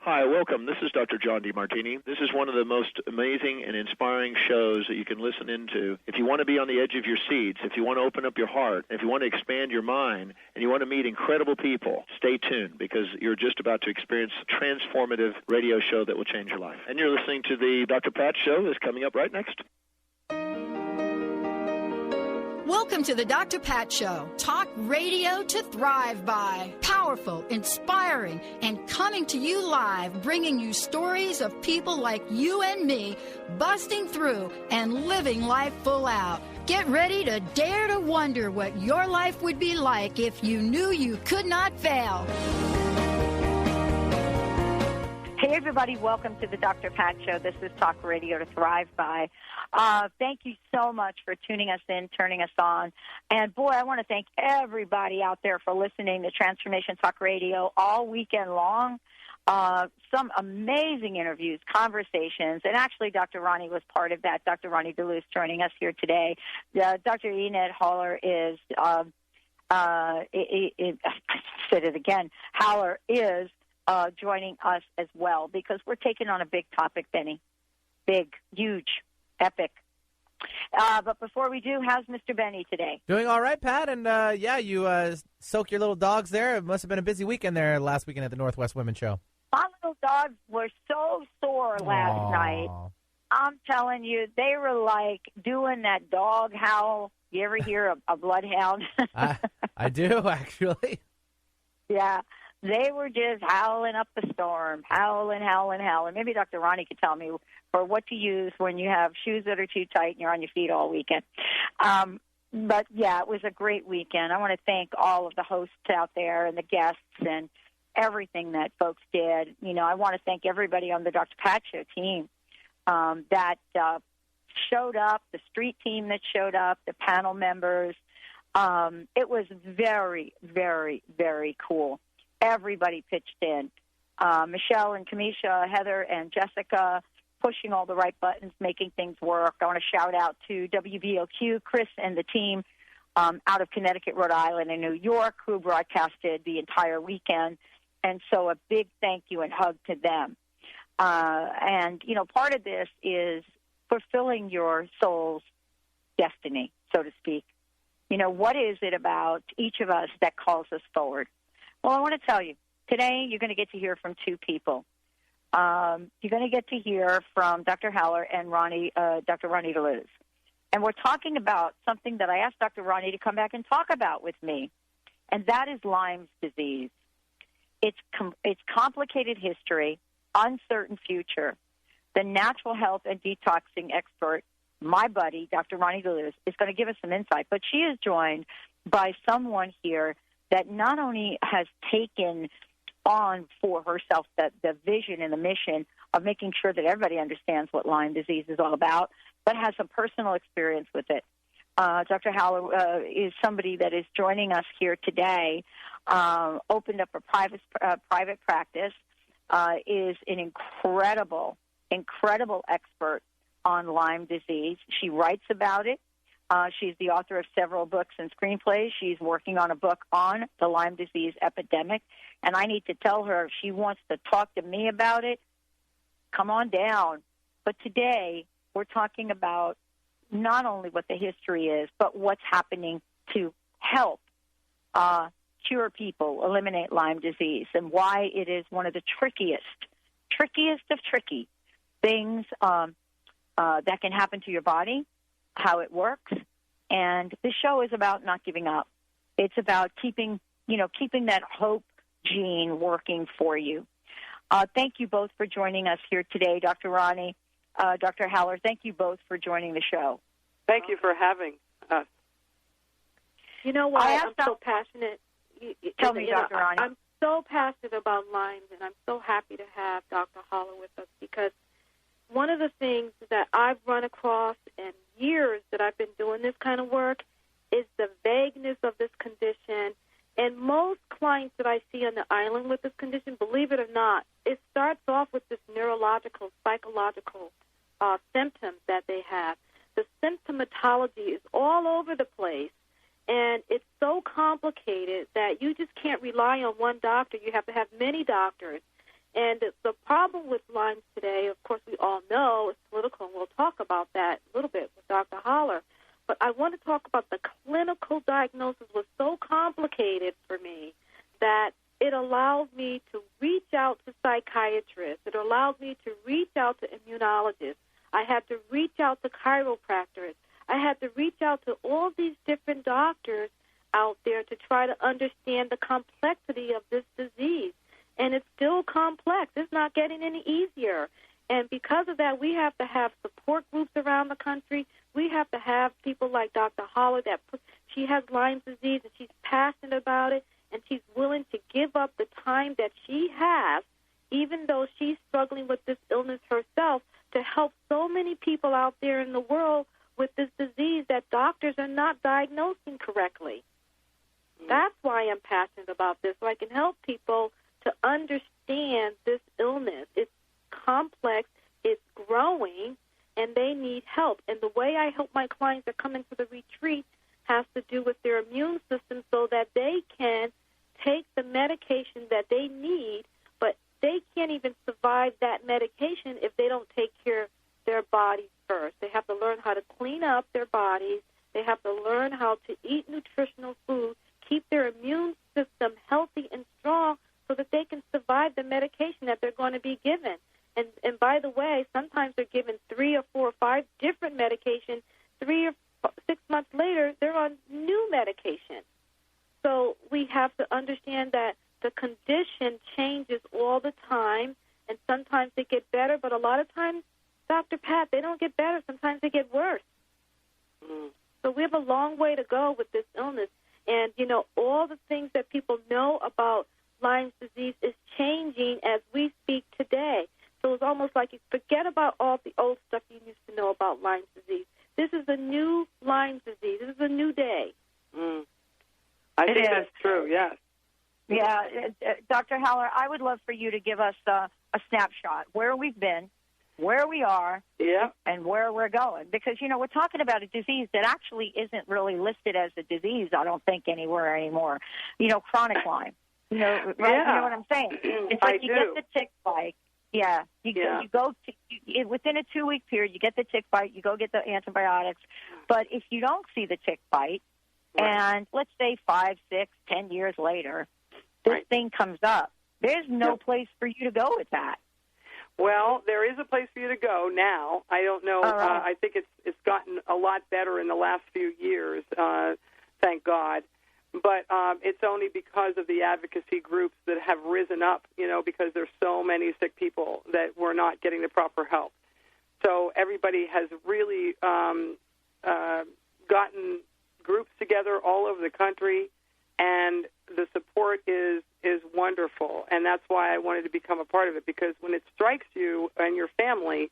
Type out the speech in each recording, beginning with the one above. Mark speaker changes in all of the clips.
Speaker 1: Hi, welcome. This is Dr. John DeMartini. This is one of the most amazing and inspiring shows that you can listen into. If you want to be on the edge of your seats, if you want to open up your heart, if you want to expand your mind, and you want to meet incredible people, stay tuned because you're just about to experience a transformative radio show that will change your life. And you're listening to the Dr. Pat Show that's coming up right next.
Speaker 2: Welcome to the Dr. Pat Show. Talk radio to thrive by. Powerful, inspiring, and coming to you live, bringing you stories of people like you and me busting through and living life full out. Get ready to dare to wonder what your life would be like if you knew you could not fail.
Speaker 3: Hey, everybody. Welcome to the Dr. Pat Show. This is Talk Radio to Thrive By. Thank you so much for tuning us in, turning us on. And, boy, I want to thank everybody out there for listening to Transformation Talk Radio all weekend long. Some amazing interviews, conversations, and actually Dr. Roni was part of that. Dr. Roni Duluth joining us here today. Dr. Enid Haller is, I said it again, Haller is joining us as well because we're taking on a big topic, Benny. Big, huge, epic. But before we do, how's Mr. Benny today?
Speaker 4: Doing all right, Pat. And, you soak your little dogs there. It must have been a busy weekend there last weekend at the Northwest Women's Show.
Speaker 3: My little dogs were so sore last night. I'm telling you, they were like doing that dog howl. You ever hear a bloodhound?
Speaker 4: I do, actually.
Speaker 3: Yeah. They were just howling up the storm, howling. Maybe Dr. Roni could tell me for what to use when you have shoes that are too tight and you're on your feet all weekend. But, yeah, it was a great weekend. I want to thank all of the hosts out there and the guests and everything that folks did. You know, I want to thank everybody on the Dr. Pat Show team that showed up, the street team that showed up, the panel members. It was very, very, very cool. Everybody pitched in. Michelle and Kamisha, Heather and Jessica pushing all the right buttons, making things work. I want to shout out to WBOQ, Chris and the team out of Connecticut, Rhode Island, and New York who broadcasted the entire weekend. And so a big thank you and hug to them. And, you know, part of this is fulfilling your soul's destiny, so to speak. You know, what is it about each of us that calls us forward? Well, I want to tell you, today you're going to get to hear from two people. You're going to get to hear from Dr. Haller and Dr. Roni Duluth. And we're talking about something that I asked Dr. Roni to come back and talk about with me, and that is Lyme's disease. It's complicated history, uncertain future. The natural health and detoxing expert, my buddy, Dr. Roni Duluth, is going to give us some insight. But she is joined by someone here that not only has taken on for herself the vision and the mission of making sure that everybody understands what Lyme disease is all about, but has some personal experience with it. Dr. Haller is somebody that is joining us here today, opened up a private practice, is an incredible expert on Lyme disease. She writes about it. She's the author of several books and screenplays. She's working on a book on the Lyme disease epidemic. And I need to tell her if she wants to talk to me about it, come on down. But today we're talking about not only what the history is, but what's happening to help cure people, eliminate Lyme disease, and why it is one of the trickiest of tricky things that can happen to your body, how it works. And this show is about not giving up. It's about keeping that hope gene working for you. Thank you both for joining us here today, Dr. Roni, Dr. Haller. Thank you both for joining the show.
Speaker 5: Thank you for having us.
Speaker 6: You know why I'm so passionate?
Speaker 3: Tell me, Dr. Roni.
Speaker 6: I'm so passionate about Lyme, and I'm so happy to have Dr. Haller with us because one of the things that I've run across in years that I've been doing this kind of work is the vagueness of this condition. And most clients that I see on the island with this condition, believe it or not, it starts off with this neurological, psychological symptoms that they have. The symptomatology is all over the place, and it's so complicated that you just can't rely on one doctor. You have to have many doctors. And the problem with Lyme today, of course, we all know it's political, and we'll talk about that a little bit with Dr. Haller. But I want to talk about the clinical diagnosis was so complicated for me that it allowed me to reach out to psychiatrists. It allowed me to reach out to immunologists. I had to reach out to chiropractors. I had to reach out to all these different doctors out there to try to understand the complexity of this disease. And it's still complex. It's not getting any easier. And because of that, we have to have support groups around the country. We have to have people like Dr. Haller she has Lyme disease and she's passionate about it, and she's willing to give up the time that she has, even though she's struggling with this illness herself, to help so many people out there in the world with this disease that doctors are not diagnosing correctly. That's why I'm passionate about this, so I can help people to understand this illness. It's complex, it's growing, and they need help. And the way I help my clients that come into the retreat has to do with their immune system so that they can take the medication that they need, but they can't even survive that medication if they don't take care of their bodies first. They have to learn how to clean up their bodies. They have to learn how to eat nutritional food, keep their immune system healthy and strong so that they can survive the medication that they're going to be given. And by the way, sometimes they're given 3 or 4 or 5 different medications. 3 or 6 months later, they're on new medication. So we have to understand that the condition changes all the time, and sometimes they get better, but a lot of times, Dr. Pat, they don't get better. Sometimes they get worse. So we have a long way to go with this illness. And, you know, all the things that people know about Lyme disease is changing as we speak today. So it's almost like you forget about all the old stuff you used to know about Lyme disease. This is a new Lyme disease. This is a new day.
Speaker 5: I think that's true, yes.
Speaker 3: Yeah, Dr. Haller, I would love for you to give us a snapshot, where we've been, where we are, and where we're going. Because, you know, we're talking about a disease that actually isn't really listed as a disease, I don't think, anywhere anymore. You know, chronic Lyme. You know, right?
Speaker 6: Yeah.
Speaker 3: You know what I'm saying? It's like you get the tick bite. Yeah. You go within a 2-week period, you get the tick bite, you go get the antibiotics. But if you don't see the tick bite, and let's say 5, 6, 10 years later, this thing comes up, there's no place for you to go with that.
Speaker 5: Well, there is a place for you to go now. I don't know. I think it's gotten a lot better in the last few years, thank God. But it's only because of the advocacy groups that have risen up, you know, because there's so many sick people that were not getting the proper help. So everybody has really gotten groups together all over the country, and the support is wonderful. And that's why I wanted to become a part of it, because when it strikes you and your family,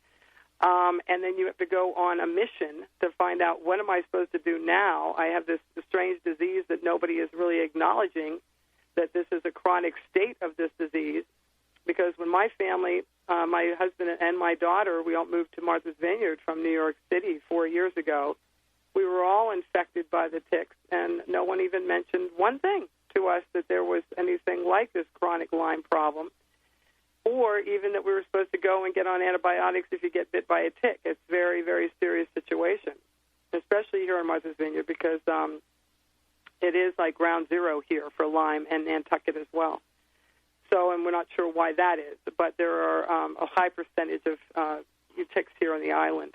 Speaker 5: and then you have to go on a mission to find out, what am I supposed to do now? I have this strange disease that nobody is really acknowledging, that this is a chronic state of this disease. Because when my family, my husband and my daughter, we all moved to Martha's Vineyard from New York City 4 years ago, we were all infected by the ticks, and no one even mentioned one thing to us that there was anything like this chronic Lyme problem, or even that we were supposed to go and get on antibiotics if you get bit by a tick. It's a very, very serious situation, especially here in Martha's Vineyard, because it is like ground zero here for Lyme and Nantucket as well. So, and we're not sure why that is, but there are a high percentage of ticks here on the island.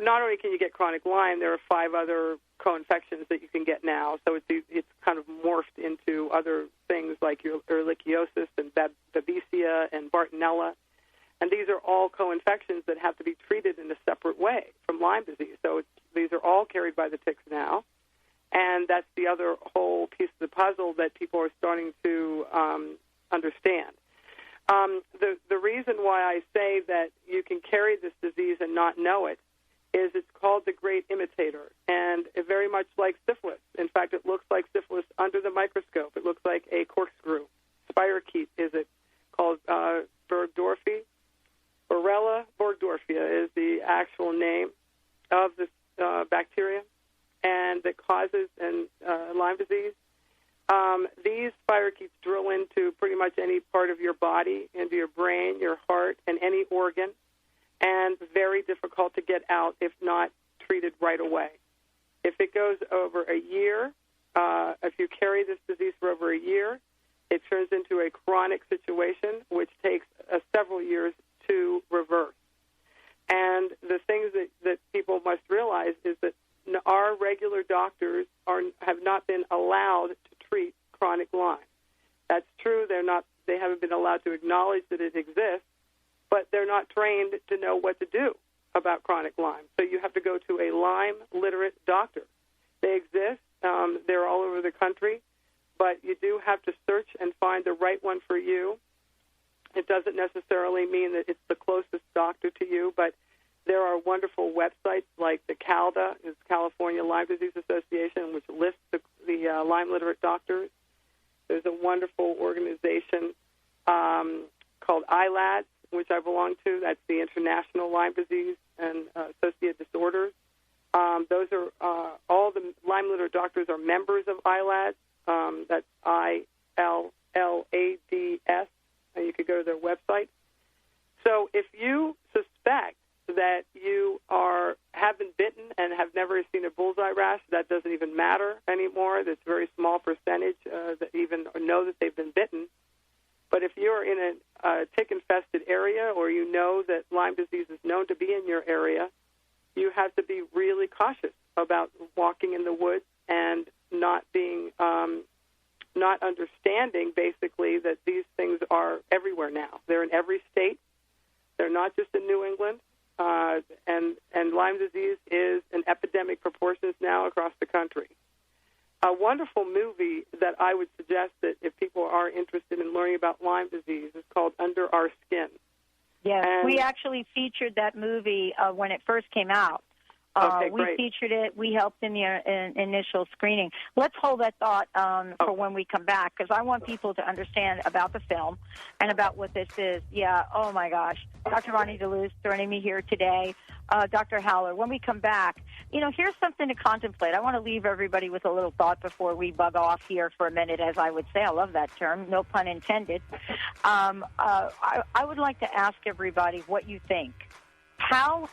Speaker 5: Not only can you get chronic Lyme, there are 5 other co-infections that you can get now. So it's kind of morphed into other things like ehrlichiosis and babesia and Bartonella. And these are all co-infections that have to be treated in a separate way from Lyme disease. So these are all carried by the ticks now. And that's the other whole piece of the puzzle that people are starting to understand. The reason why I say that you can carry this disease and not know it is it's called the great imitator, and it very much like syphilis. In fact, it looks like syphilis under the microscope. It looks like a corkscrew. Spirochete is it, called Burgdorfia. Borrelia burgdorfia is the actual name of this bacteria, and that causes Lyme disease. These spirochetes drill into pretty much any part of body, into your brain, your heart, and any organ, and very difficult to get out if not treated right away. If it goes over a year, if you carry this disease for over a year, it turns into a chronic situation, which takes several years to reverse. And the things that people must realize is that our regular doctors have not been allowed to treat chronic Lyme. That's true. They haven't been allowed to acknowledge that it exists, but they're not trained to know what to do about chronic Lyme. So you have to go to a Lyme-literate doctor. They exist. They're all over the country, but you do have to search and find the right one for you. It doesn't necessarily mean that it's the closest doctor to you, but there are wonderful websites like the CALDA, is California Lyme Disease Association, which lists the Lyme-literate doctors. There's a wonderful organization called ILADS, which I belong to. That's the International Lyme Disease and Associated Disorders. Those are all the Lyme-literate doctors are members of ILADS. That's ILLADS, and you could go to their website. So if you suspect that you have been bitten and have never seen a bullseye rash, that doesn't even matter anymore. There's a very small percentage that even know that they've been bitten. But if you're in a tick-infested area, or you know that Lyme disease is known to be in your area, you have to be really cautious about walking in the woods and not being, not understanding, basically, that these things are everywhere now. They're in every state. They're not just in New England. And Lyme disease is an epidemic proportions now across the country. A wonderful movie that I would suggest that if people are interested in learning about Lyme disease is called Under Our Skin.
Speaker 3: Yes, we actually featured that movie when it first came out. We featured it. We helped in the initial screening. Let's hold that thought for when we come back, because I want people to understand about the film and about what this is. Yeah, oh, my gosh. Dr. Roni DeLuz joining me here today. Dr. Haller, when we come back, here's something to contemplate. I want to leave everybody with a little thought before we bug off here for a minute, as I would say. I love that term, no pun intended. I would like to ask everybody what you think. How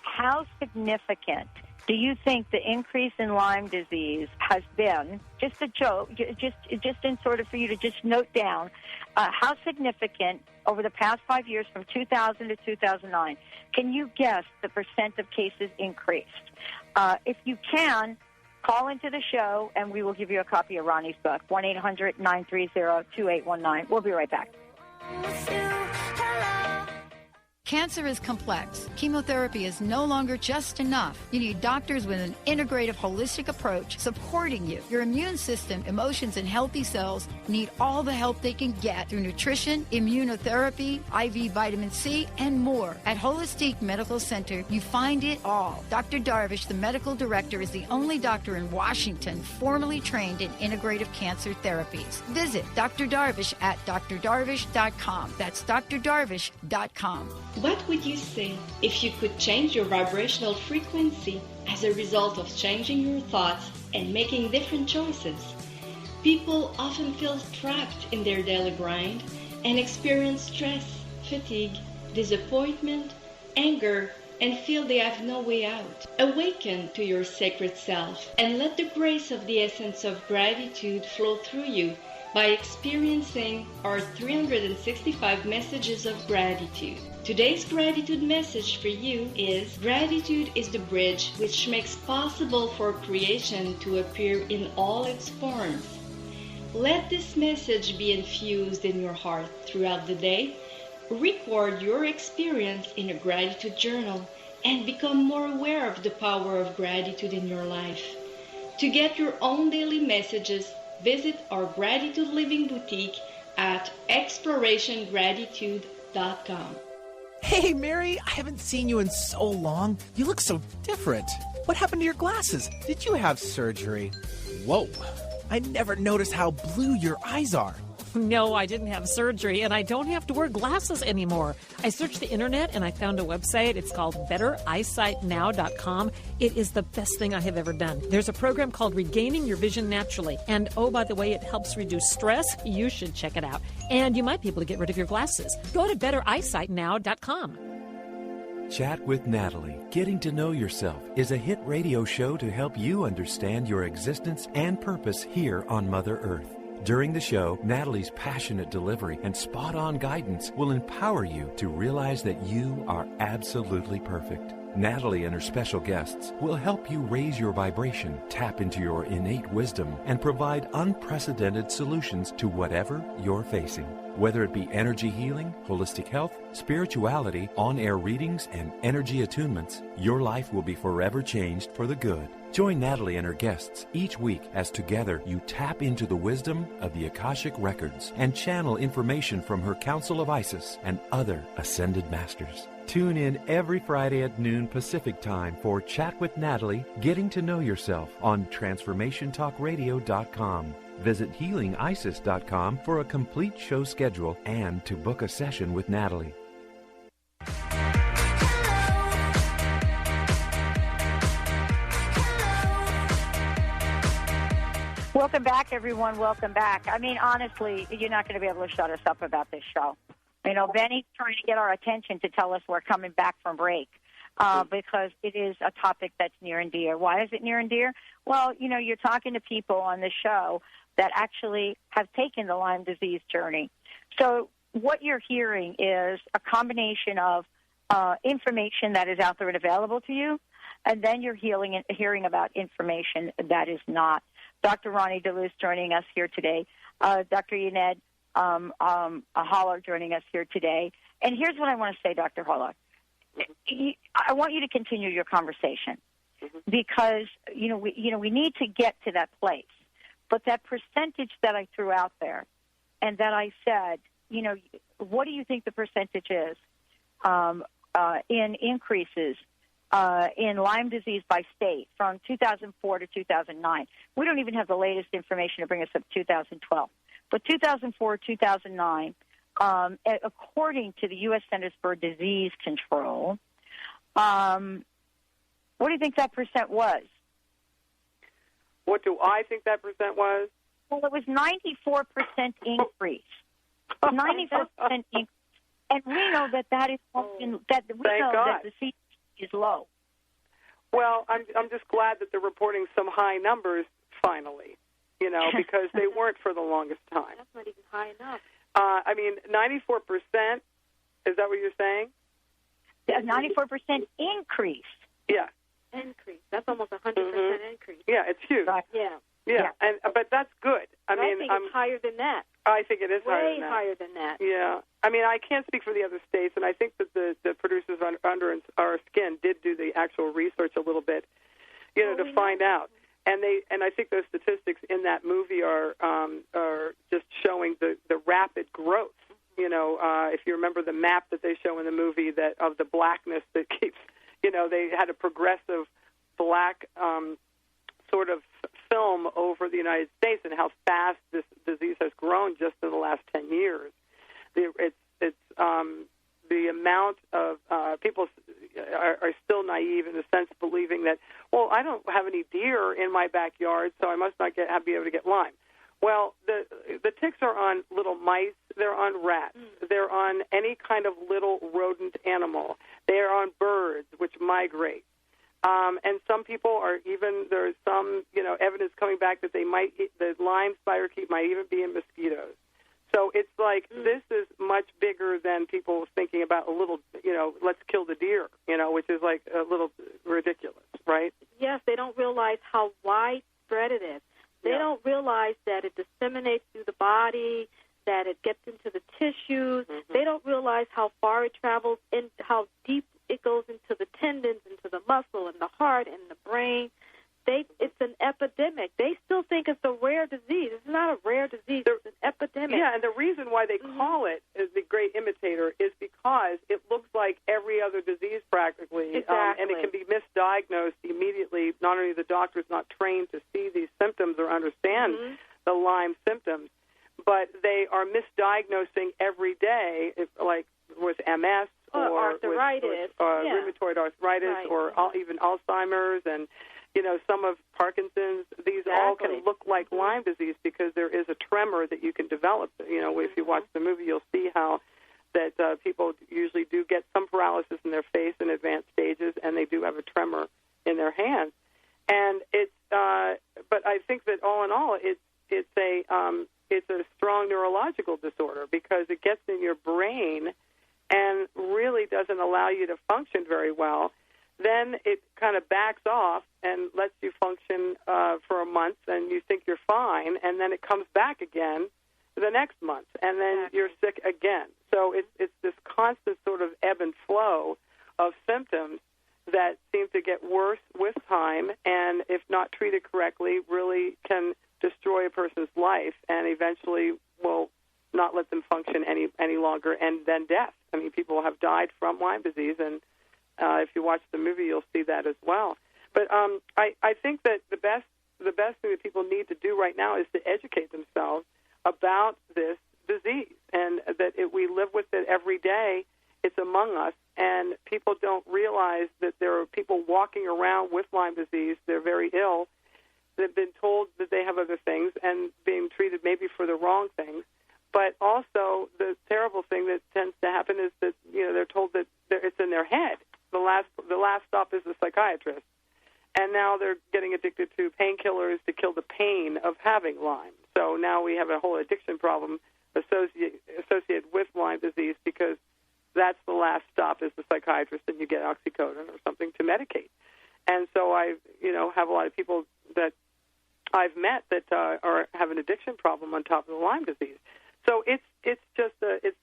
Speaker 3: significant do you think the increase in Lyme disease has been? Just a joke, just in sort of for you to just note down, how significant over the past 5 years from 2000 to 2009? Can you guess the percent of cases increased? If you can, call into the show, and we will give you a copy of Roni's book, 1-800-930-2819. We'll be right back.
Speaker 2: Cancer is complex. Chemotherapy is no longer just enough. You need doctors with an integrative, holistic approach supporting you. Your immune system, emotions, and healthy cells need all the help they can get through nutrition, immunotherapy, IV vitamin C, and more. At Holistic Medical Center, you find it all. Dr. Darvish, the medical director, is the only doctor in Washington formally trained in integrative cancer therapies. Visit Dr. Darvish at drdarvish.com. That's drdarvish.com.
Speaker 7: What would you say if you could change your vibrational frequency as a result of changing your thoughts and making different choices? People often feel trapped in their daily grind and experience stress, fatigue, disappointment, anger, and feel they have no way out. Awaken to your sacred self and let the grace of the essence of gratitude flow through you by experiencing our 365 messages of gratitude. Today's gratitude message for you is: gratitude is the bridge which makes possible for creation to appear in all its forms. Let this message be infused in your heart throughout the day. Record your experience in a gratitude journal and become more aware of the power of gratitude in your life. To get your own daily messages, visit our Gratitude Living Boutique at explorationgratitude.com.
Speaker 4: Hey, Mary, I haven't seen you in so long. You look so different. What happened to your glasses? Did you have surgery? Whoa, I never noticed how blue your eyes are.
Speaker 8: No, I didn't have surgery, and I don't have to wear glasses anymore. I searched the internet, and I found a website. It's called BetterEyesightNow.com. It is the best thing I have ever done. There's a program called Regaining Your Vision Naturally. And, oh, by the way, it helps reduce stress. You should check it out. And you might be able to get rid of your glasses. Go to BetterEyesightNow.com.
Speaker 9: Chat with Natalie, Getting to Know Yourself, is a hit radio show to help you understand your existence and purpose here on Mother Earth. During the show, Natalie's passionate delivery and spot-on guidance will empower you to realize that you are absolutely perfect. Natalie and her special guests will help you raise your vibration, tap into your innate wisdom, and provide unprecedented solutions to whatever you're facing. Whether it be energy healing, holistic health, spirituality, on-air readings, and energy attunements, your life will be forever changed for the good. Join Natalie and her guests each week as together you tap into the wisdom of the Akashic Records and channel information from her Council of Isis and other ascended masters. Tune in every Friday at noon Pacific Time for Chat with Natalie, Getting to Know Yourself on TransformationTalkRadio.com. Visit HealingIsis.com for a complete show schedule and to book a session with Natalie.
Speaker 3: Welcome back, everyone. Welcome back. I mean, honestly, you're not going to be able to shut us up about this show. You know, Benny's trying to get our attention to tell us we're coming back from break because it is a topic that's near and dear. Why is it near and dear? Well, you know, you're talking to people on the show that actually have taken the Lyme disease journey. So what you're hearing is a combination of information that is out there and available to you, and then you're hearing about information that is not. Dr. Roni DeLuce joining us here today. Dr. Enid Haller joining us here today. And here's what I want to say, Dr. Haller. I want you to continue your conversation because we need to get to that place. But that percentage that I threw out there and that I said, you know, what do you think the percentage is in increases in Lyme disease by state from 2004 to 2009? We don't even have the latest information to bring us up to 2012. But 2004, 2009, according to the U.S. Centers for Disease Control, what do you think that percent was?
Speaker 5: What do I think that percent was?
Speaker 3: Well, it was 94% increase. 94% increase. And we know that is often, that the CDC is low.
Speaker 5: Well, I'm just glad that they're reporting some high numbers finally, you know, because they weren't for the longest time.
Speaker 6: That's not even high enough.
Speaker 5: 94%, is that what you're saying?
Speaker 3: Yeah, 94% increase.
Speaker 5: Yeah.
Speaker 6: Increase. That's almost 100% increase.
Speaker 5: Yeah, it's huge.
Speaker 6: Yeah.
Speaker 5: But that's good. I mean,
Speaker 6: think it's higher than that.
Speaker 5: I think it is
Speaker 6: way higher than that.
Speaker 5: Yeah. I mean, I can't speak for the other states, and I think that the producers under our skin did do the actual research a little bit, to find out. And I think those statistics in that movie are just showing the rapid growth. You know, if you remember the map that they show in the movie that of the blackness that keeps, they had a progressive black sort of film over the United States and how fast this disease has grown just in the last 10 years. It's the amount of people are still naive in the sense of believing that, well, I don't have any deer in my backyard, so I must not be able to get Lyme. Well, the ticks are on little mice. They're on rats. They're on any kind of little rodent animal. They're on birds, which migrate. And some people are there's some, evidence coming back that the Lyme spirochete might even be in mosquitoes. So it's like this is much bigger than people thinking about a little, let's kill the deer, which is like a little ridiculous, right?
Speaker 6: Yes, they don't realize how widespread it is. They don't realize that it disseminates through the body, that it gets into the tissues. They don't realize how far it travels and how deep it goes into the tendons, into the muscle and the heart and the brain. It's an epidemic. They still think it's a rare disease. It's not a rare disease. It's an epidemic.
Speaker 5: Yeah, and the reason why they call it the great imitator is because it looks like every other disease practically,
Speaker 6: exactly.
Speaker 5: And it can be misdiagnosed immediately. Not only the doctor's not trained to see these symptoms or understand the Lyme symptoms, but they are misdiagnosing every day, like with MS or
Speaker 6: arthritis,
Speaker 5: rheumatoid arthritis, or even Alzheimer's, and some of Parkinson's. These all can look like Lyme disease because there is a tremor that you can develop. If you watch the movie, you'll see how that people usually do get some paralysis in their face in advanced stages, and they do have a tremor in their hands. And but I think that all in all, it's a strong neurological disorder because it gets in your brain and really doesn't allow you to function very well. Then it kind of backs off and lets you function for a month, and you think you're fine, and then it comes back again the next month, and then you're sick again. So it's this constant sort of ebb and flow of symptoms that seem to get worse with time, and if not treated correctly, really can destroy a person's life and eventually will not let them function any longer, and then death. I mean, people have died from Lyme disease, and if you watch the movie, you'll see that as well. But I think that the best thing that people need to do right now is to educate themselves about this disease, and that we live with it every day. It's among us, and people don't realize that there are people walking around with Lyme disease. They're very ill. They've been told that they have other things and being treated maybe for the wrong things. But also the terrible thing that tends to happen is that they're told that it's in their head. The last stop is the psychiatrist, and now they're getting addicted to painkillers to kill the pain of having Lyme. So now we have a whole addiction problem associated with Lyme disease because that's the last stop is the psychiatrist, and you get oxycodone or something to medicate. And so I, have a lot of people that I've met that have an addiction problem on top of the Lyme disease. So it's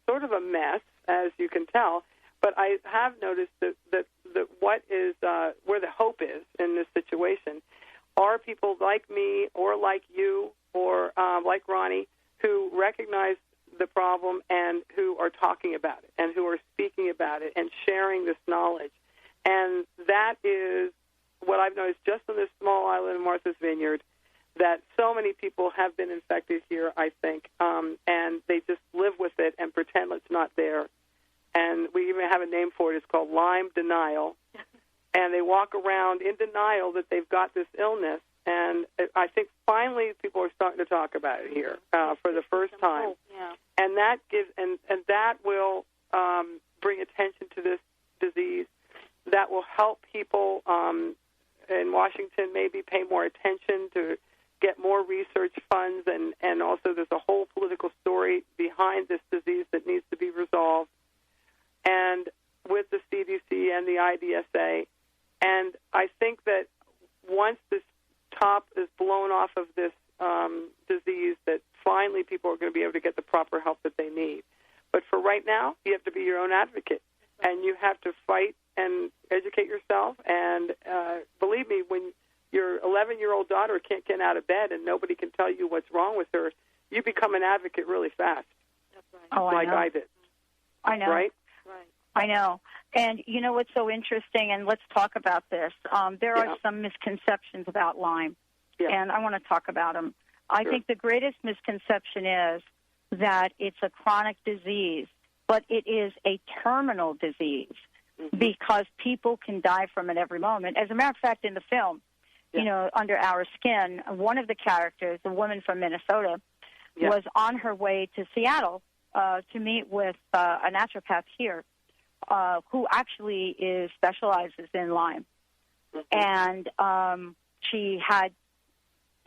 Speaker 5: sort of a mess, as you can tell. But I have noticed that what is where the hope is in this situation are people like me or like you or like Roni who recognize the problem and who are talking about it and who are speaking about it and sharing this knowledge. And that is what I've noticed just on this small island of Martha's Vineyard, that so many people have been infected here, I think, and they just live with it and pretend it's not there. And we even have a name for it. It's called Lyme denial. And they walk around in denial that they've got this illness. And I think finally people are starting to talk about it here for the first time.
Speaker 6: Yeah.
Speaker 5: And that gives and that will bring attention to this disease. That will help people in Washington maybe pay more attention to get more research funds, and also there's a whole political story behind this disease that needs to be resolved, and with the CDC and the IDSA. And I think that once this top is blown off of this disease, that finally people are going to be able to get the proper help that they need. But for right now, you have to be your own advocate, and you have to fight and educate yourself. And believe me, when your 11-year-old daughter can't get out of bed and nobody can tell you what's wrong with her, you become an advocate really fast.
Speaker 6: That's right.
Speaker 3: Oh,
Speaker 5: like I did.
Speaker 3: I know.
Speaker 5: Right?
Speaker 6: Right.
Speaker 3: I know. And you know what's so interesting, and let's talk about this. There are some misconceptions about Lyme, and I want to talk about them. I think the greatest misconception is that it's a chronic disease, but it is a terminal disease because people can die from it every moment. As a matter of fact, in the film, Under Our Skin, one of the characters, a woman from Minnesota, was on her way to Seattle to meet with a naturopath here who actually specializes in Lyme. And she had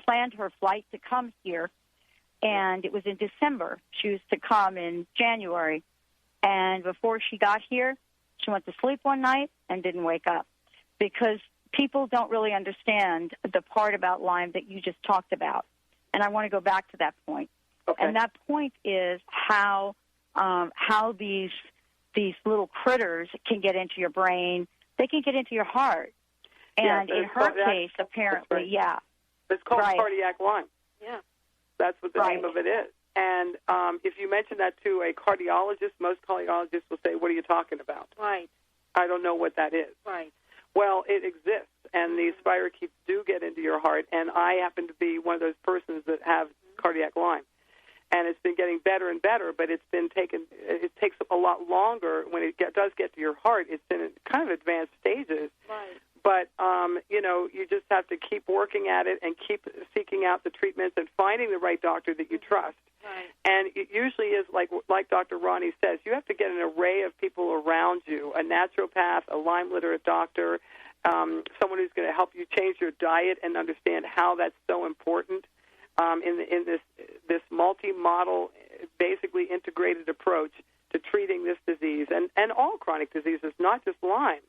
Speaker 3: planned her flight to come here, and it was in December. She was to come in January. And before she got here, she went to sleep one night and didn't wake up because people don't really understand the part about Lyme that you just talked about. And I want to go back to that point.
Speaker 5: Okay.
Speaker 3: And that point is how these little critters can get into your brain. They can get into your heart. And in her case, apparently,
Speaker 5: It's called cardiac Lyme.
Speaker 6: Yeah.
Speaker 5: That's what the name of it is. And if you mention that to a cardiologist, most cardiologists will say, what are you talking about?
Speaker 6: Right.
Speaker 5: I don't know what that is.
Speaker 6: Right.
Speaker 5: Well, it exists, and these spirochetes do get into your heart, and I happen to be one of those persons that have cardiac Lyme. and it's been getting better and better, but it takes a lot longer when it does get to your heart. It's in kind of advanced stages.
Speaker 6: Right.
Speaker 5: But, you just have to keep working at it and keep seeking out the treatments and finding the right doctor that you trust.
Speaker 6: Right.
Speaker 5: And it usually is like Dr. Roni says, you have to get an array of people around you, a naturopath, a Lyme literate doctor, someone who's going to help you change your diet and understand how that's so important in this multi-model, basically integrated approach to treating this disease and all chronic diseases, not just Lyme.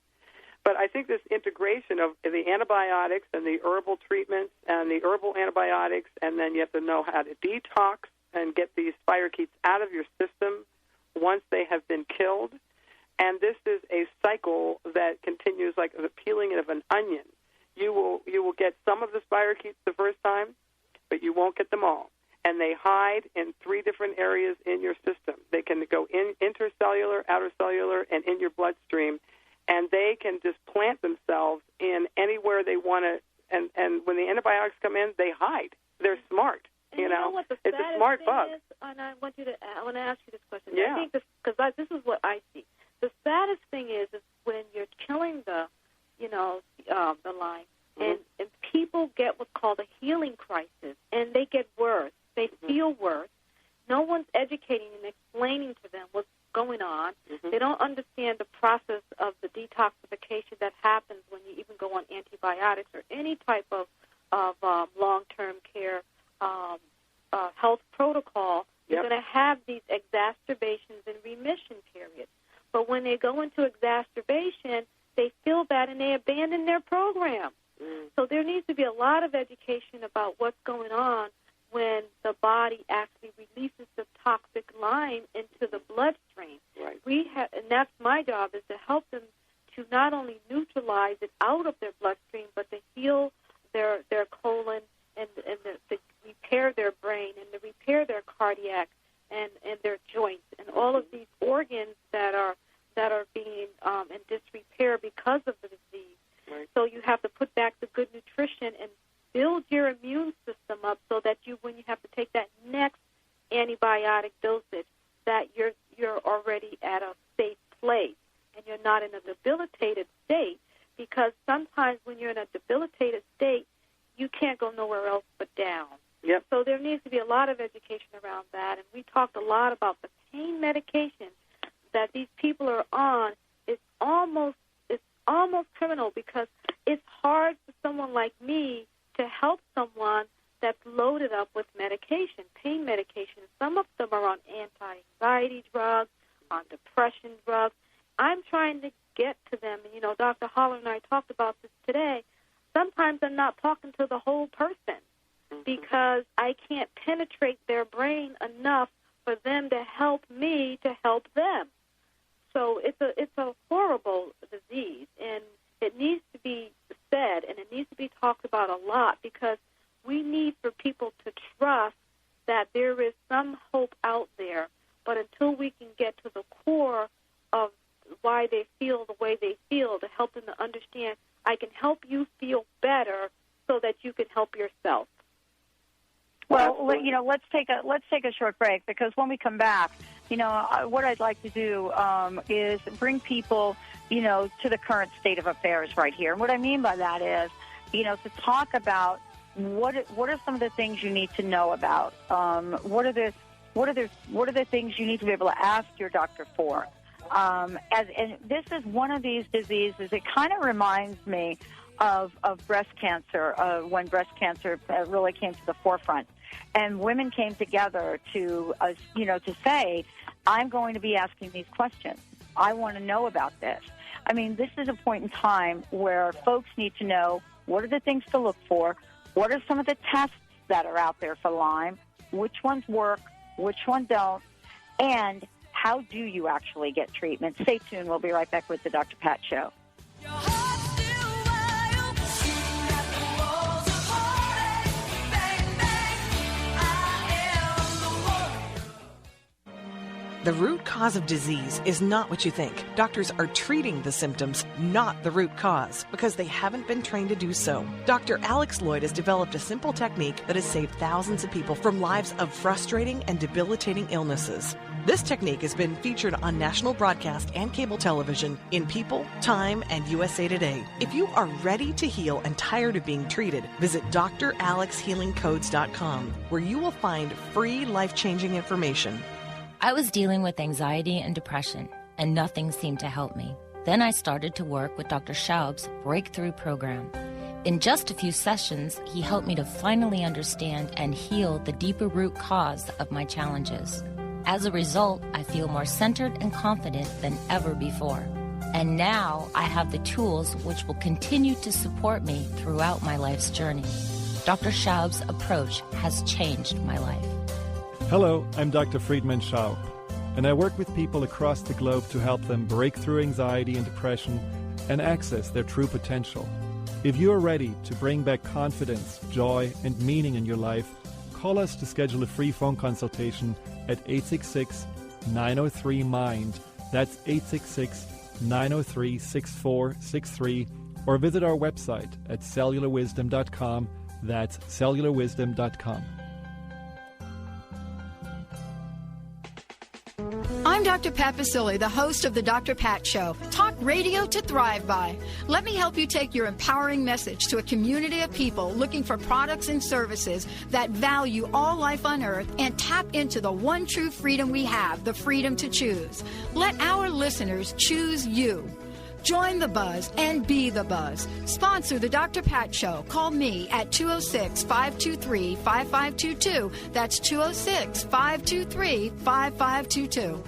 Speaker 5: But I think this integration of the antibiotics and the herbal treatments and the herbal antibiotics, and then you have to know how to detox and get these spirochetes out of your system once they have been killed. And this is a cycle that continues like the peeling of an onion. You will get some of the spirochetes the first time, but you won't get them all. And they hide in 3 different areas in your system. They can go in intercellular, outer cellular, and in your bloodstream. And they can just plant themselves in anywhere they want to. And when the antibiotics come in, they hide. They're smart.
Speaker 6: And you know what the
Speaker 5: it's a smart bug.
Speaker 6: Is, and I want to ask you this question.
Speaker 5: Yeah.
Speaker 6: I think because this is what I see. The saddest thing is when you're killing the Lyme, and people get what's called a healing crisis, and they get worse. They feel worse. No one's educating and explaining to them what's going on. They don't understand the process of the detoxification that happens when you even go on antibiotics or any type of long-term care health protocol. You're going to have these exacerbations and remission periods. But when they go into exacerbation, they feel bad and they abandon their program. So there needs to be a lot of education about what's going on when the body actually releases the toxic Lyme into the bloodstream.
Speaker 5: Right.
Speaker 6: And that's my job, is to help them to not only neutralize it out of their bloodstream, but to heal their colon and to repair their brain and to repair their cardiac and their joints and all of these organs that are being in disrepair because of the disease.
Speaker 5: Right.
Speaker 6: So you have to put back the good nutrition and build your immune system up so that when you have to take that next antibiotic dosage, that you're already at a safe place and you're not in a debilitated state, because sometimes when you're in a debilitated state, you can't go nowhere else but down.
Speaker 5: Yep.
Speaker 6: So there needs to be a lot of education around that, and we talked a lot about the pain medication that these people are on. It's almost criminal, because it's hard for someone like me to help someone that's loaded up with medication, pain medication. Some of them are on anti-anxiety drugs, on depression drugs. I'm trying to get to them, and Dr. Haller and I talked about this today. Sometimes I'm not talking to the whole person because I can't penetrate their brain enough for them to help me to help them. So it's a horrible disease, and it needs to be said, and it needs to be talked about a lot, because we need for people to trust that there is some hope out there. But until we can get to the core of why they feel the way they feel, to help them to understand, I can help you feel better so that you can help yourself.
Speaker 3: Well, let's take a short break, because when we come back, what I'd like to do is bring people, to the current state of affairs right here. And what I mean by that is, to talk about what are some of the things you need to know about. What are the things you need to be able to ask your doctor for? And this is one of these diseases. It kind of reminds me of breast cancer, when breast cancer really came to the forefront. And women came together to say, I'm going to be asking these questions. I want to know about this. I mean, this is a point in time where folks need to know, what are the things to look for? What are some of the tests that are out there for Lyme? Which ones work? Which ones don't? And how do you actually get treatment? Stay tuned. We'll be right back with the Dr. Pat Show.
Speaker 10: The root cause of disease is not what you think. Doctors are treating the symptoms, not the root cause, because they haven't been trained to do so. Dr. Alex Lloyd has developed a simple technique that has saved thousands of people from lives of frustrating and debilitating illnesses. This technique has been featured on national broadcast and cable television in People, Time, and USA Today. If you are ready to heal and tired of being treated, visit dralexhealingcodes.com, where you will find free life-changing information.
Speaker 11: I was dealing with anxiety and depression, and nothing seemed to help me. Then I started to work with Dr. Schaub's Breakthrough Program. In just a few sessions, he helped me to finally understand and heal the deeper root cause of my challenges. As a result, I feel more centered and confident than ever before. And now I have the tools which will continue to support me throughout my life's journey. Dr. Schaub's approach has changed my life.
Speaker 12: Hello, I'm Dr. Friedman Schaub, and I work with people across the globe to help them break through anxiety and depression and access their true potential. If you are ready to bring back confidence, joy, and meaning in your life, call us to schedule a free phone consultation at 866-903-MIND. That's 866-903-6463. Or visit our website at cellularwisdom.com. That's cellularwisdom.com.
Speaker 2: I'm Dr. Pat Baccili, the host of the Dr. Pat Show, talk radio to thrive by. Let me help you take your empowering message to a community of people looking for products and services that value all life on earth and tap into the one true freedom we have, the freedom to choose. Let our listeners choose you. Join the buzz and be the buzz. Sponsor the Dr. Pat Show. Call me at 206-523-5522. That's 206-523-5522.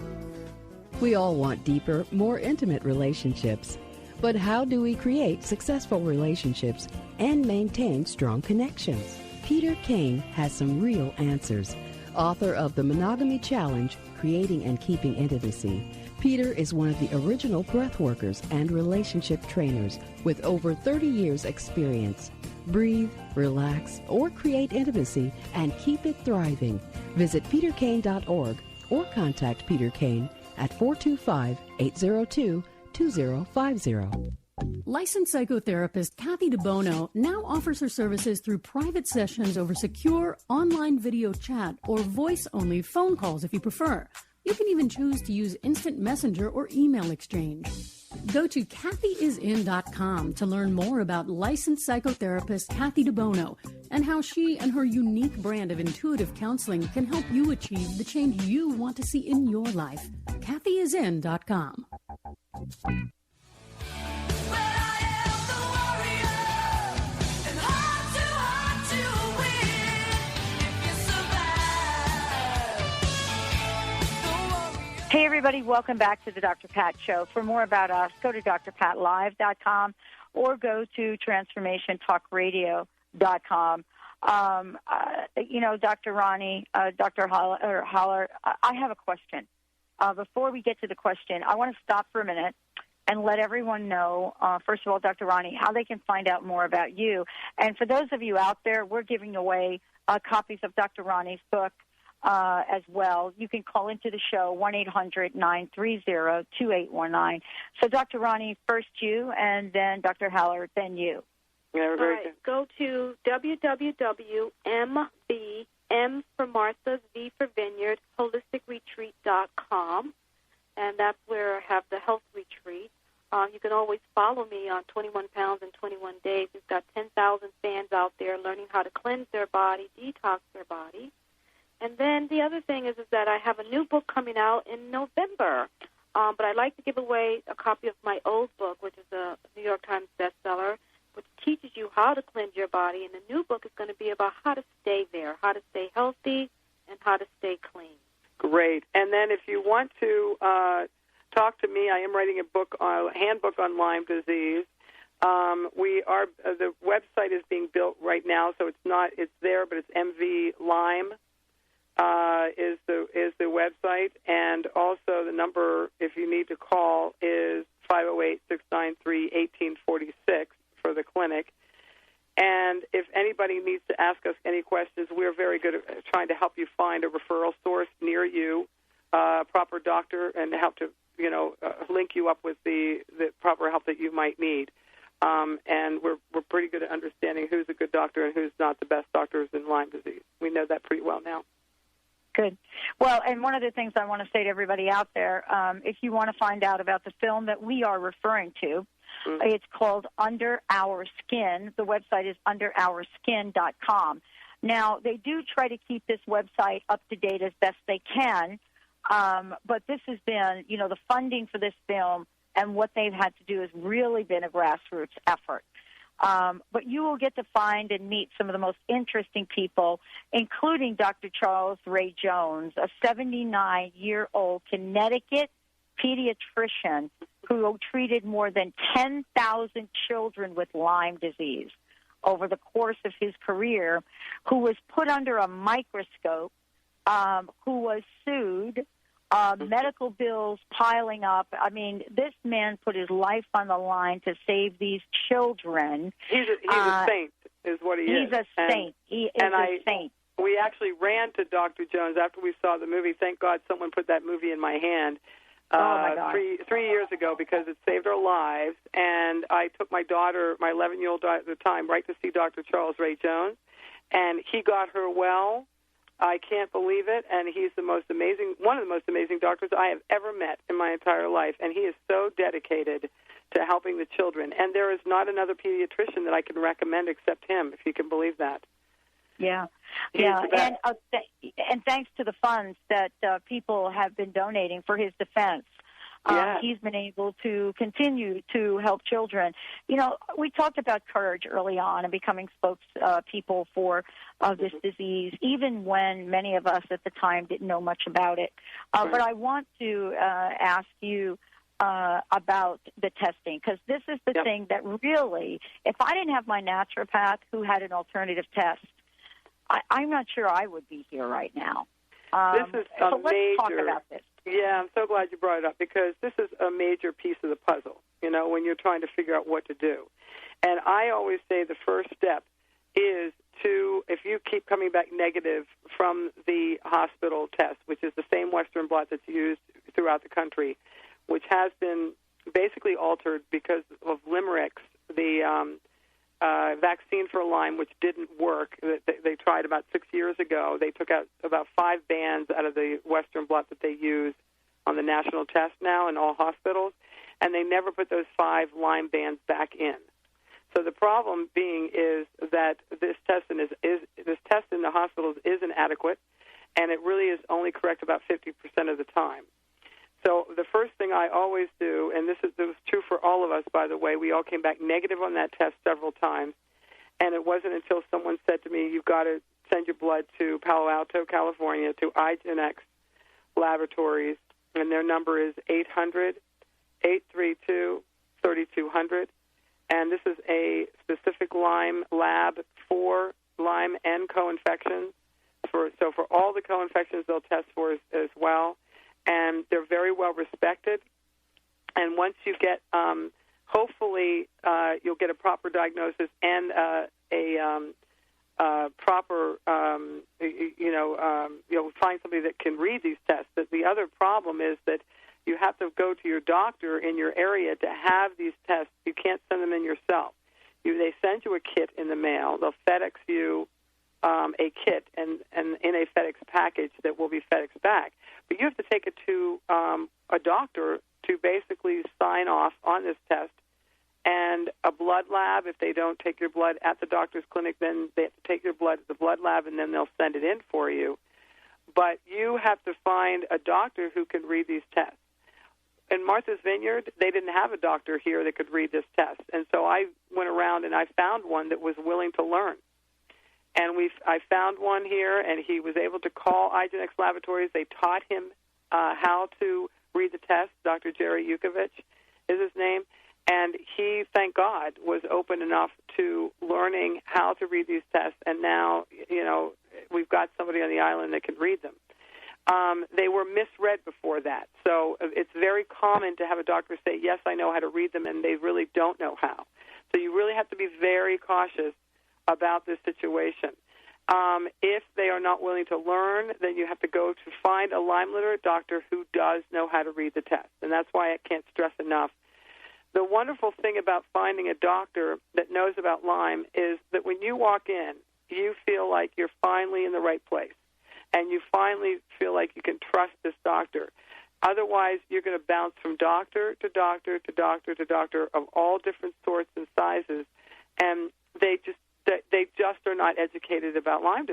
Speaker 13: We all want deeper, more intimate relationships. But how do we create successful relationships and maintain strong connections? Peter Kane has some real answers. Author of The Monogamy Challenge, Creating and Keeping Intimacy, Peter is one of the original breathworkers and relationship trainers with over 30 years' experience. Breathe, relax, or create intimacy and keep it thriving. Visit peterkane.org or contact Peter Kane at 425-802-2050.
Speaker 14: Licensed psychotherapist Kathy DeBono now offers her services through private sessions over secure online video chat or voice-only phone calls if you prefer. You can even choose to use instant messenger or email exchange. Go to kathyisin.com to learn more about licensed psychotherapist Kathy DeBono and how she and her unique brand of intuitive counseling can help you achieve the change you want to see in your life. kathyisin.com.
Speaker 3: Hey, everybody. Welcome back to the Dr. Pat Show. For more about us, go to drpatlive.com or go to transformationtalkradio.com. Dr. Roni, Dr. Haller, I have a question. Before we get to the question, I want to stop for a minute and let everyone know, first of all, Dr. Roni, how they can find out more about you. And for those of you out there, we're giving away copies of Dr. Roni's book as well. You can call into the show, 1-800-930-2819. So, Dr. Roni, first you, and then Dr. Haller, then you.
Speaker 5: Yeah, very good.
Speaker 6: Go to www.MB, M for Martha, V for Vineyard, holisticretreat.com, and that's where I have the health retreat. You can always follow me on 21 Pounds in 21 Days. We've got 10,000 fans out there learning how to cleanse their body, detox their body. And then the other thing is that I have a new book coming out in November. But I'd like to give away a copy of my old book, which is a New York Times bestseller, which teaches you how to cleanse your body. And the new book is going to be about how to stay there, how to stay healthy, and how to stay clean.
Speaker 5: Great. And then if you want to talk to me, I am writing a book, a handbook on Lyme disease. The website is being built right now, so it's there, but it's MV Lyme. Is the website, and also the number, if you need to call, is 508-693-1846 for the clinic. And if anybody needs to ask us any questions, we're very good at trying to help you find a referral source near you. Probably proper doctor and help to, link you up with the proper help that you might need. And we're pretty good at understanding who's a good doctor and who's not the best doctors in Lyme disease. We know that pretty well now.
Speaker 3: Good. Well, and one of the things I want to say to everybody out there, if you want to find out about the film that we are referring to, it's called Under Our Skin. The website is underourskin.com. Now, they do try to keep this website up to date as best they can, but this has been, the funding for this film and what they've had to do has really been a grassroots effort. But you will get to find and meet some of the most interesting people, including Dr. Charles Ray Jones, a 79-year-old Connecticut pediatrician who treated more than 10,000 children with Lyme disease over the course of his career, who was put under a microscope, who was sued, medical bills piling up. I mean, this man put his life on the line to save these children.
Speaker 5: He's a saint, is what he is.
Speaker 3: He's a saint. He is a saint.
Speaker 5: We actually ran to Dr. Jones after we saw the movie. Thank God someone put that movie in my hand.
Speaker 3: My God.
Speaker 5: 3 years ago, because it saved our lives. And I took my daughter, my 11-year-old daughter at the time, right to see Dr. Charles Ray Jones, and he got her well. I can't believe it, and he's one of the most amazing doctors I have ever met in my entire life, and he is so dedicated to helping the children. And there is not another pediatrician that I can recommend except him, if you can believe that.
Speaker 3: Yeah, and thanks to the funds that people have been donating for his defense, he's been able to continue to help children. We talked about courage early on and becoming spokespeople for this disease, even when many of us at the time didn't know much about it. But I want to ask you about the testing, because this is the thing that really, if I didn't have my naturopath who had an alternative test, I'm not sure I would be here right now.
Speaker 5: This is
Speaker 3: so let's talk about this.
Speaker 5: Yeah, I'm so glad you brought it up, because this is a major piece of the puzzle, when you're trying to figure out what to do. And I always say the first step is if you keep coming back negative from the hospital test, which is the same Western blot that's used throughout the country, which has been basically altered because of limericks, the vaccine for Lyme, which didn't work. They tried about 6 years ago. They took out about 5 bands out of the Western blot that they use on the national test now in all hospitals, and they never put those 5 Lyme bands back in. So the problem being is that this test in the hospitals is inadequate, and it really is only correct about 50% of the time. So the first thing I always do, and this was true for all of us, by the way, we all came back negative on that test several times, and it wasn't until someone said to me, you've got to send your blood to Palo Alto, California, to iGeneX Laboratories, and their number is 800-832-3200, and this is a specific Lyme lab for Lyme and co-infections. So for all the co-infections, they'll test for as well. And they're very well respected. And once you get, hopefully, you'll get a proper diagnosis and proper, you'll find somebody that can read these tests. But the other problem is that you have to go to your doctor in your area to have these tests. You can't send them in yourself. They send you a kit in the mail. They'll FedEx you a kit and in a FedEx package that will be FedExed back. But you have to take it to a doctor to basically sign off on this test. And a blood lab, if they don't take your blood at the doctor's clinic, then they have to take your blood at the blood lab, and then they'll send it in for you. But you have to find a doctor who can read these tests. In Martha's Vineyard, they didn't have a doctor here that could read this test. And so I went around and I found one that was willing to learn. And I found one here, and he was able to call iGeneX Laboratories. They taught him how to read the test. Dr. Jerry Yukovich is his name. And he, thank God, was open enough to learning how to read these tests. And now, we've got somebody on the island that can read them. They were misread before that. So it's very common to have a doctor say, yes, I know how to read them, and they really don't know how. So you really have to be very cautious about this situation. If they are not willing to learn, then you have to go to find a Lyme literate doctor who does know how to read the test. And that's why I can't stress enough. The wonderful thing about finding a doctor that knows about Lyme is that when you walk in, you feel like you're finally in the right place. And you finally feel like you can trust this doctor. Otherwise, you're going to bounce from doctor to doctor to doctor to doctor of all different sorts and sizes. And they just are not educated about Lyme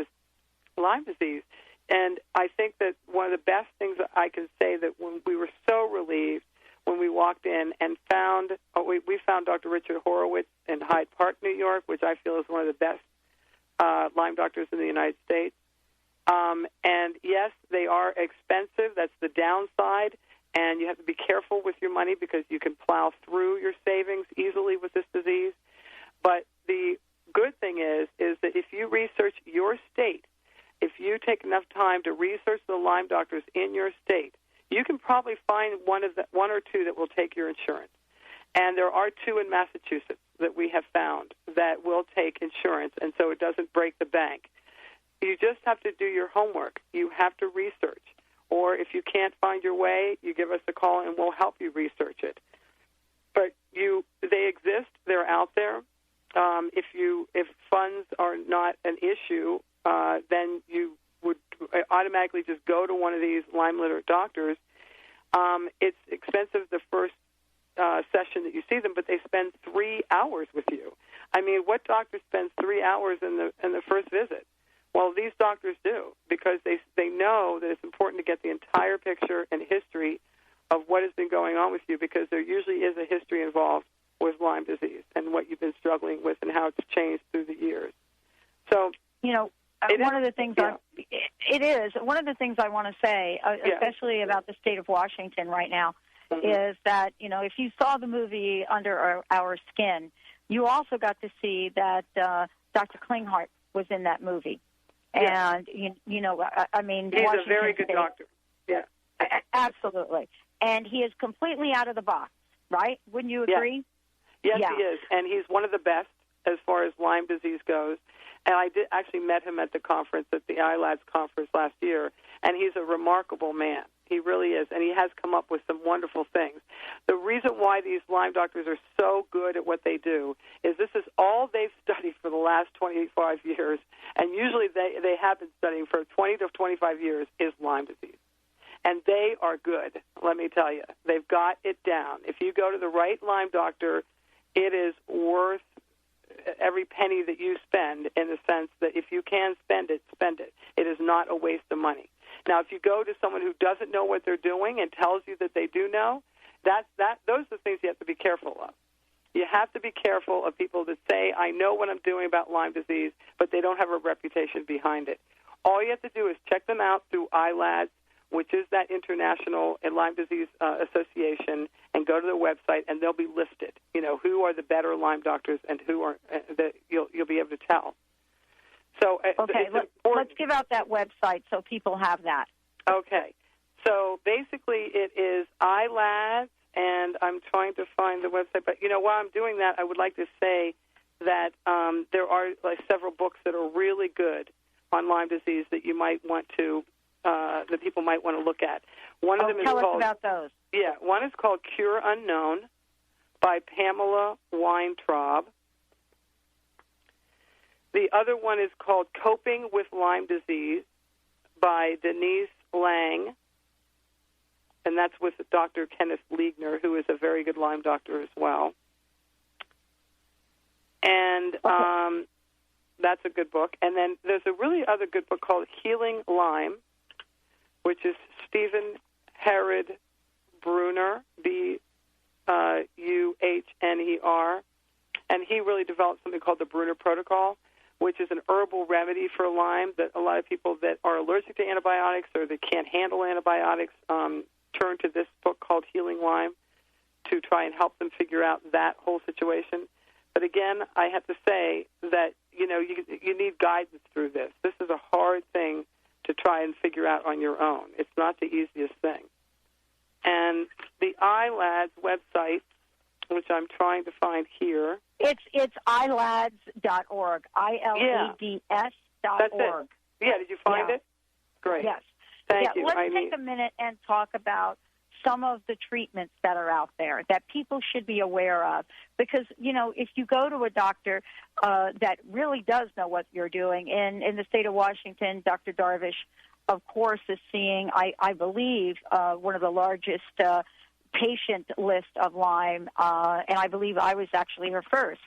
Speaker 5: disease. And I think that one of the best things that I can say that when we were so relieved when we walked in and we found Dr. Richard Horowitz in Hyde Park, New York, which I feel is one of the best Lyme doctors in the United States. And yes, they are expensive. That's the downside. And you have to be careful with your money because you can plow through your savings easily with this disease. But the good thing is that if you research your state, if you take enough time to research the Lyme doctors in your state, you can probably find one or two that will take your insurance. And there are two in Massachusetts that we have found that will take insurance, and so it doesn't break the bank. You just have to do your homework. You have to research. Or if you can't find your way, you give us a call and we'll help you research it. But they exist. They're out there. If funds are not an issue, then you would automatically just go to one of these Lyme literate doctors. It's expensive the first session that you see them, but they spend 3 hours with you. I mean, what doctor spends 3 hours in the first visit? Well, these doctors do, because they know that it's important to get the entire picture and history of what has been going on with you, because there usually is a history involved with Lyme disease and what you've been struggling with and how it's changed through the years. So,
Speaker 3: one of the things I want to say, especially about the state of Washington right now, is that, if you saw the movie Under Our Skin, you also got to see that Dr. Klinghardt was in that movie. Yeah. And, I mean,
Speaker 5: he's
Speaker 3: Washington
Speaker 5: a very good doctor. Yeah.
Speaker 3: Absolutely. And he is completely out of the box, right? Wouldn't you agree?
Speaker 5: Yes, he is. And he's one of the best as far as Lyme disease goes. And I actually met him at the conference, at the ILADS conference last year, and he's a remarkable man. He really is, and he has come up with some wonderful things. The reason why these Lyme doctors are so good at what they do is this is all they've studied for the last 25 years, and usually they have been studying for 20 to 25 years, is Lyme disease. And they are good, let me tell you. They've got it down. If you go to the right Lyme doctor, it is worth every penny that you spend, in the sense that if you can spend it, spend it. It is not a waste of money. Now, if you go to someone who doesn't know what they're doing and tells you that they do know, those are the things you have to be careful of. You have to be careful of people that say, I know what I'm doing about Lyme disease, but they don't have a reputation behind it. All you have to do is check them out through ILADS, which is that International Lyme Disease Association, and go to their website, and they'll be listed. Who are the better Lyme doctors and who are that you'll be able to tell. So
Speaker 3: okay, let's give out that website so people have that.
Speaker 5: Okay. So basically it is ILADS, and I'm trying to find the website. But, while I'm doing that, I would like to say that there are several books that are really good on Lyme disease that you might want to, that people might want to look at. One of them is
Speaker 3: tell
Speaker 5: called,
Speaker 3: us about those.
Speaker 5: Yeah, one is called Cure Unknown by Pamela Weintraub. The other one is called Coping with Lyme Disease by Denise Lang, and that's with Dr. Kenneth Liegner, who is a very good Lyme doctor as well. And that's a good book. And then there's a really other good book called Healing Lyme, which is Stephen Herod Brunner, Buhner, and he really developed something called the Brunner Protocol, which is an herbal remedy for Lyme that a lot of people that are allergic to antibiotics or that can't handle antibiotics turn to this book called Healing Lyme to try and help them figure out that whole situation. But again, I have to say that, you need guidance through this. This is a hard thing to try and figure out on your own. It's not the easiest thing. And the ILADS website, which I'm trying to find here.
Speaker 3: It's ilads.org, ILADS.org.
Speaker 5: That's it. Yeah, did you find it? Great.
Speaker 3: Yes.
Speaker 5: Thank you.
Speaker 3: Let's take a minute and talk about some of the treatments that are out there that people should be aware of. Because, if you go to a doctor that really does know what you're doing, in the state of Washington, Dr. Darvish, of course, is seeing, I believe, one of the largest patient list of Lyme, and I believe I was actually her first.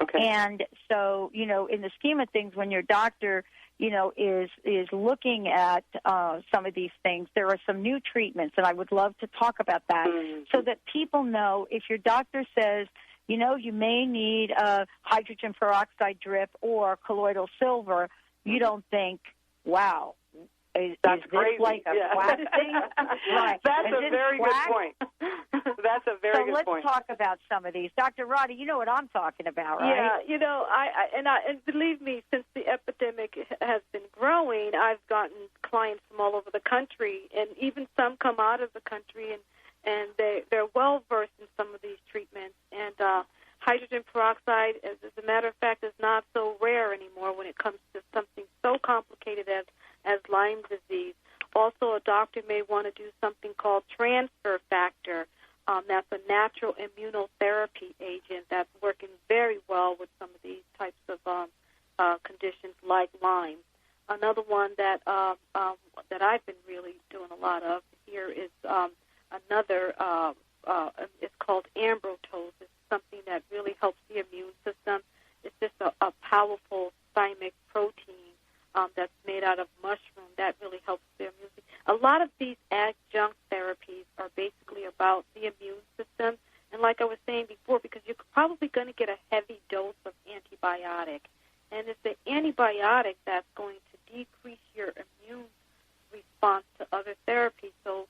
Speaker 5: Okay.
Speaker 3: And so, in the scheme of things, when your doctor is looking at some of these things, there are some new treatments, and I would love to talk about that so that people know if your doctor says, you may need a hydrogen peroxide drip or colloidal silver, you don't think, wow, is this like a quack thing? Right.
Speaker 5: That's a very good point. That's a very good point.
Speaker 3: So let's talk about some of these. Dr. Roni, you know what I'm talking about, right?
Speaker 6: Yeah, and believe me, since the epidemic has been growing, I've gotten clients from all over the country, and even some come out of the country, and they're well-versed in some of these treatments. And hydrogen peroxide, as a matter of fact, is not so rare anymore when it comes to something so complicated as Lyme disease. Also, a doctor may want to do something called transfer factor. That's a natural immunotherapy agent that's working very well with some of these types of conditions like Lyme. Another one that I've been really doing a lot of here is it's called ambrotose. It's something that really helps the immune system. It's just a powerful thymic protein that's made out of mushroom that really helps the immune system. A lot of these adjunct therapies are basically about the immune system. And like I was saying before, because you're probably going to get a heavy dose of antibiotic. And it's the antibiotic that's going to decrease your immune response to other therapies. So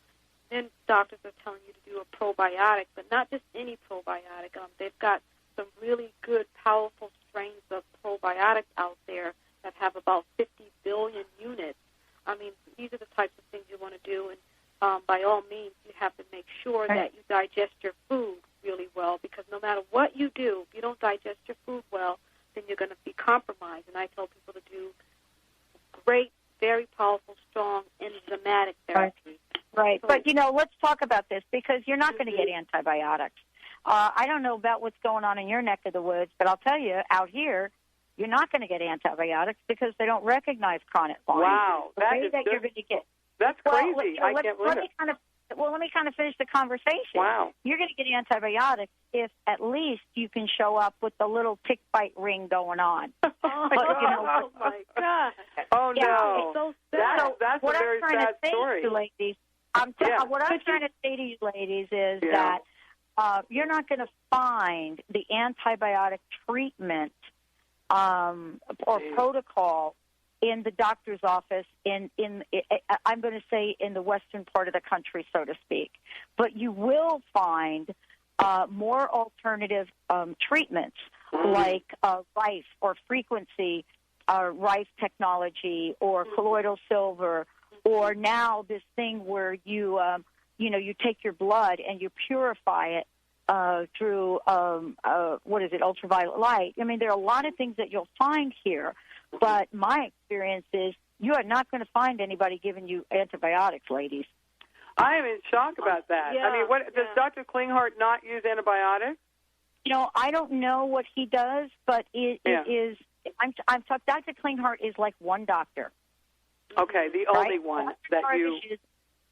Speaker 6: then doctors are telling you to do a probiotic, but not just any probiotic. They've got some really good, powerful strains of probiotics out there that have about 50 billion units. I mean, these are the types of things you want to do, and by all means, you have to make sure that you digest your food really well, because no matter what you do, if you don't digest your food well, then you're going to be compromised. And I tell people to do great, very powerful, strong enzymatic therapy.
Speaker 3: Right. But, let's talk about this, because you're not going to get antibiotics. I don't know about what's going on in your neck of the woods, but I'll tell you, out here, you're not going to get antibiotics because they don't recognize chronic Lyme.
Speaker 5: Wow.
Speaker 3: You're going to get.
Speaker 5: That's crazy. I can't believe it.
Speaker 3: Let me kind of finish the conversation.
Speaker 5: Wow.
Speaker 3: You're going to get antibiotics if at least you can show up with the little tick bite ring going on.
Speaker 6: Oh, my God.
Speaker 5: Oh,
Speaker 3: yeah,
Speaker 5: no.
Speaker 3: It's so sad.
Speaker 5: That's a very sad story.
Speaker 3: What I'm trying to say to you ladies is that you're not going to find the antibiotic treatment or protocol in the doctor's office I'm going to say in the western part of the country, so to speak. But you will find more alternative treatments like Rife or frequency Rife technology or colloidal silver, or now this thing where you take your blood and you purify it through ultraviolet light. I mean, there are a lot of things that you'll find here, but my experience is you are not going to find anybody giving you antibiotics, ladies.
Speaker 5: I am in shock about that.
Speaker 3: Yeah,
Speaker 5: I mean, does Dr. Klinghardt not use antibiotics?
Speaker 3: I don't know what he does, but it is. I'm talking. Dr. Klinghardt is like one doctor.
Speaker 5: Okay, the only one that you
Speaker 3: is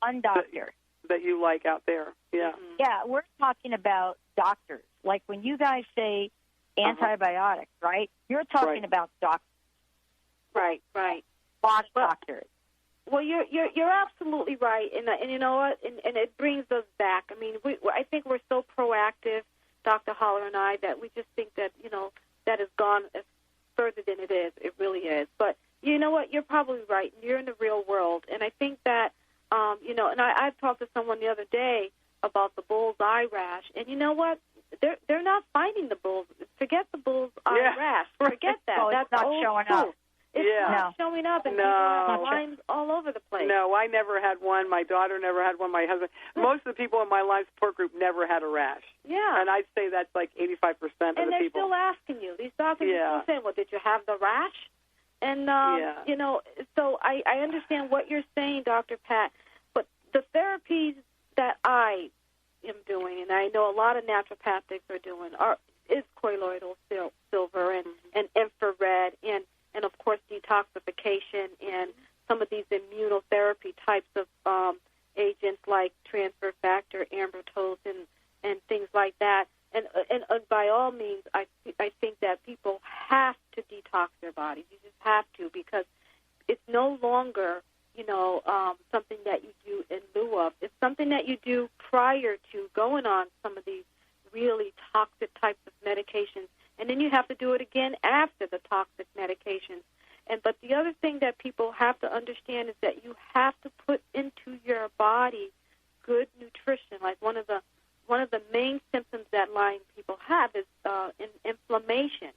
Speaker 3: one doctor
Speaker 5: that you like out there. Yeah.
Speaker 3: Yeah, we're talking about doctors. Like when you guys say antibiotics, right? You're talking about doctors.
Speaker 6: Right.
Speaker 3: Doctors.
Speaker 6: Well, you're absolutely right, and you know what? And it brings us back. I mean, I think we're so proactive, Dr. Haller and I, that we just think that that has gone as further than it is. It really is. But you know what? You're probably right. You're in the real world, and I think that and I talked to someone the other day about the bullseye rash, and you know what? They're not finding the bulls. Forget the bullseye rash. Forget that. That's
Speaker 3: not
Speaker 6: old
Speaker 3: showing
Speaker 6: school.
Speaker 3: up.
Speaker 6: It's not showing up, and people have Lyme all over the place.
Speaker 5: No, I never had one. My daughter never had one. My husband. Most of the people in my Lyme support group never had a rash.
Speaker 6: Yeah.
Speaker 5: And I'd say that's like 85% of the people.
Speaker 6: And they're still asking you. These doctors are still saying, well, did you have the rash? And, you know, so I understand what you're saying, Dr. Pat, but the therapies that I am doing, and I know a lot of naturopathics are doing, is colloidal silver and infrared and of course, detoxification and some of these immunotherapy types of agents like transfer factor, ambrotose, and things like that. And by all means, I think that people have to detox their bodies. You just have to, because it's no longer, you know, something that you do in lieu of. It's something that you do prior to going on some of these really toxic types of medications, and then you have to do it again after the toxic medications. But the other thing that people have to understand is that you have to put into your body good nutrition. Like one of the main symptoms that Lyme people have is inflammation,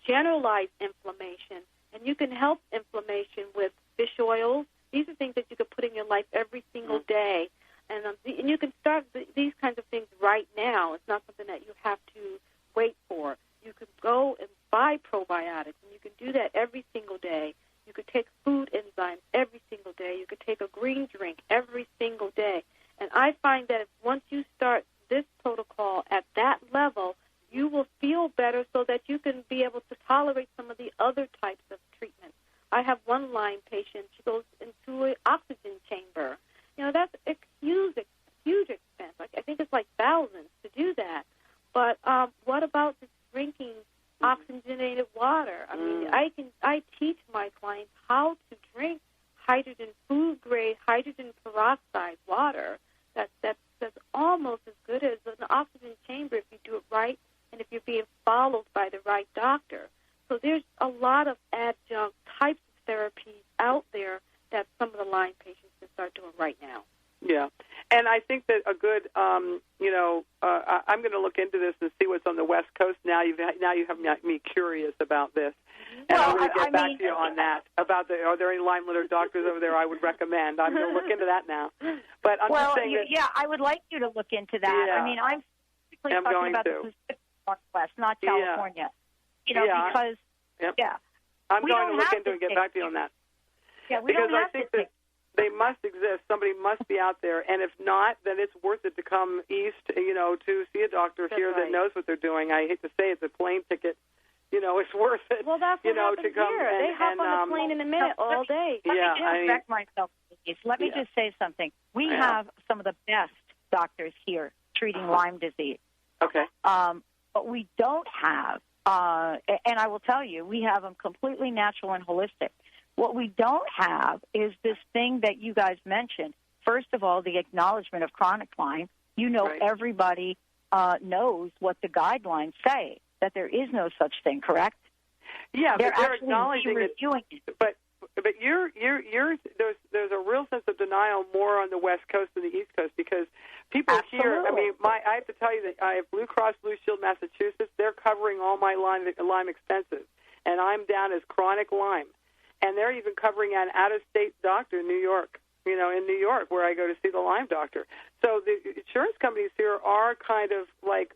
Speaker 6: generalized inflammation, and you can help inflammation with fish oils. These are things that you can put in your life every single day, and you can start these kinds of things right now. It's not something that you have to wait for. You can go and buy probiotics, and you can do that every single day. You could take food enzymes every single day. You could take a green drink every single day. And I find that once you start this protocol at that level, you will feel better so that you can be able to tolerate some of the other types of treatments. I have one Lyme patient. She goes into an oxygen chamber. You know, that's a huge expense. I think it's like thousands to do that. But what about just drinking oxygenated water? I mean, I teach my clients how to drink hydrogen, food grade hydrogen peroxide water. That's almost as good as an oxygen chamber if you do it right and if you're being followed by the right doctor. So there's a lot of adjunct types of therapies out there that some of the Lyme patients can start doing right now.
Speaker 5: Yeah, and I think that a good, I'm going to look into this and see what's on the West Coast now. You have me curious about this, and I'm going to get back to you on that. Are there any Lyme-littered doctors over there I would recommend? I'm going to look into that now. But I'm just saying
Speaker 3: I would like you to look into that.
Speaker 5: Yeah,
Speaker 3: I mean, I'm talking about the Pacific Northwest, not California. You know, because
Speaker 5: I'm going to look into it and get back to you on that.
Speaker 3: Yeah,
Speaker 5: because I think that they must exist. Somebody must be out there, and if not, then it's worth it to come east, you know, to see a doctor here that knows what they're doing. I hate to say it's a plane ticket. You know, it's worth it.
Speaker 6: Well, that's what happens
Speaker 5: to come
Speaker 6: here. They hop on the plane in a minute all day.
Speaker 3: Let me correct myself, please. Let me just say something. We have some of the best doctors here treating Lyme disease.
Speaker 5: Okay.
Speaker 3: But we don't have, and I will tell you, we have them completely natural and holistic. What we don't have is this thing that you guys mentioned. First of all, the acknowledgement of chronic Lyme. You know, everybody knows what the guidelines say, that there is no such thing, correct?
Speaker 5: Yeah,
Speaker 3: they're
Speaker 5: but they're acknowledging
Speaker 3: it.
Speaker 5: But you're there's a real sense of denial more on the West Coast than the East Coast, because people here. I mean, I have to tell you that I have Blue Cross Blue Shield Massachusetts. They're covering all my Lyme expenses, and I'm down as chronic Lyme. And they're even covering an out-of-state doctor in New York, you know, in New York, where I go to see the Lyme doctor. So the insurance companies here are kind of like